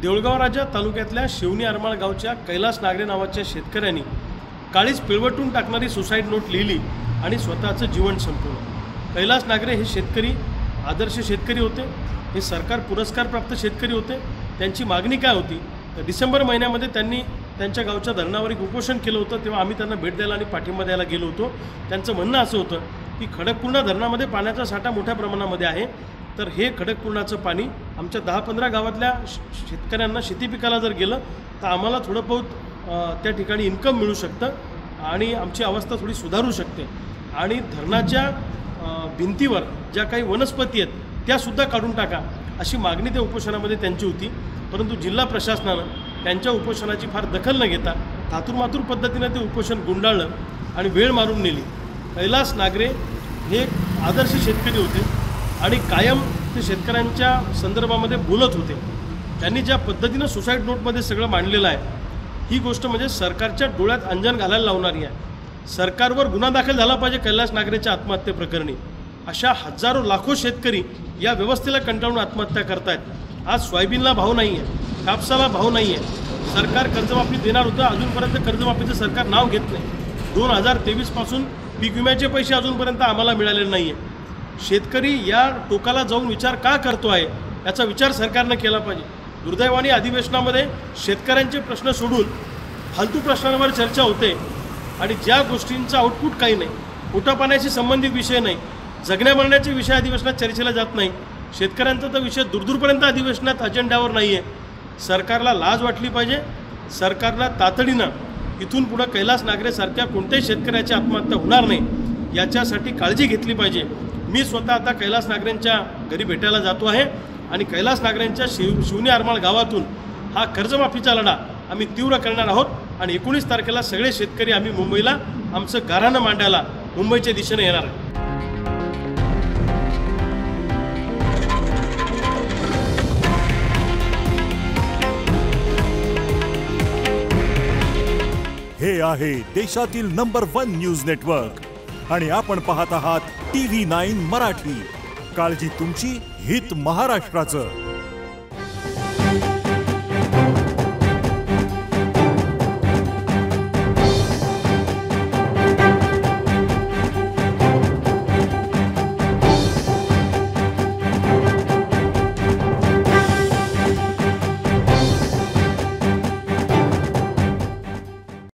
देऊळगाव राजा तालुक्यातल्या शिवणी आरमाळ गावच्या कैलास नागरे नावाच्या शेतकऱ्यांनी काळीच पिळवटून टाकणारी सुसाईड नोट लिहिली आणि स्वतःचं जीवन संपवलं। कैलास नागरे हे शेतकरी आदर्श शेतकरी होते, हे सरकार पुरस्कार प्राप्त शेतकरी होते। त्यांची मागणी काय होती तर डिसेंबर महिन्यामध्ये त्यांनी त्यांच्या गावच्या धरणावर एक उपोषण केलं होतं। तेव्हा आम्ही त्यांना भेट द्यायला आणि पाठिंबा द्यायला गेलो होतो। त्यांचं म्हणणं असं होतं की खडकपूर्णा धरणामध्ये पाण्याचा साठा मोठ्या प्रमाणामध्ये आहे, तर हे खडकपूर्णाचं पाणी आमच्या 10-15 गावातल्या शेतकऱ्यांना शेती पिकाला जर गेलं तर आम्हाला थोडं बहुत त्या ठिकाणी इन्कम मिळू शकतं आणि आमची अवस्था थोडी सुधारू शकते। आणि धरणाच्या भिंतीवर ज्या काही वनस्पती आहेत त्यासुद्धा काढून टाका अशी मागणी त्या उपोषणामध्ये त्यांची होती। परंतु जिल्हा प्रशासनानं त्यांच्या उपोषणाची फार दखल न घेता थातूरमातूर पद्धतीनं ते उपोषण गुंडाळलं आणि वेळ मारून नेली। कैलास नागरे हे एक आदर्श शेतकरी होते आणि कायम ते शेतकऱ्यांच्या संदर्भामध्ये बोलत होते। त्यांनी ज्या पद्धतीनं सुसाईड नोटमध्ये सगळं मांडलेलं आहे ही गोष्ट म्हणजे सरकारच्या डोळ्यात अंजन घालायला लावणारी आहे। सरकारवर गुन्हा दाखल झाला पाहिजे कैलास नागरेच्या आत्महत्येप्रकरणी। अशा हजारो लाखो शेतकरी या व्यवस्थेला कंटाळून आत्महत्या करतायत। आज सोयाबीनला भाव नाही आहे, कापसाला भाव नाही आहे। सरकार कर्जमाफी देणार होतं, अजूनपर्यंत कर्जमाफीचं सरकार नाव घेत नाही। 2023 पासून पीक विम्याचे पैसे अजूनपर्यंत आम्हाला मिळालेले नाही आहे। शेतकरी या टोकाला जाऊन विचार का करतो आहे याचा विचार सरकारनं केला पाहिजे। दुर्दैवाने अधिवेशनामध्ये शेतकऱ्यांचे प्रश्न सोडून फालतू प्रश्नांवर चर्चा होते आणि ज्या गोष्टींचा आउटपुट काही नाही, पोटापाण्याशी संबंधित विषय नाही, जगण्या मरण्याचे विषय अधिवेशनात चर्चेला जात नाही। शेतकऱ्यांचा तर विषय दूरदूरपर्यंत अधिवेशनात अजेंड्यावर नाही आहे। सरकारला लाज वाटली पाहिजे। सरकारला तातडीनं इथून पुढं कैलास नागरेसारख्या कोणत्याही शेतकऱ्याची आत्महत्या होणार नाही याच्यासाठी काळजी घेतली पाहिजे। मी स्वतः आता कैलास नागरेंच्या घरी भेटायला जातो आहे आणि कैलास नागरेंच्या शिवणी आरमाळ गावातून हा कर्जमाफीचा लढा आम्ही तीव्र करणार आहोत आणि 19 तारखेला सगळे शेतकरी आम्ही मुंबईला आमचं गाऱ्हाणं मांडायला मुंबईच्या दिशेने येणार आहे। हे आहे देशातील नंबर 1 न्यूज नेटवर्क आणि आपण पाहत आहात TV9 मराठी। काळजी तुमची, हित महाराष्ट्राचं।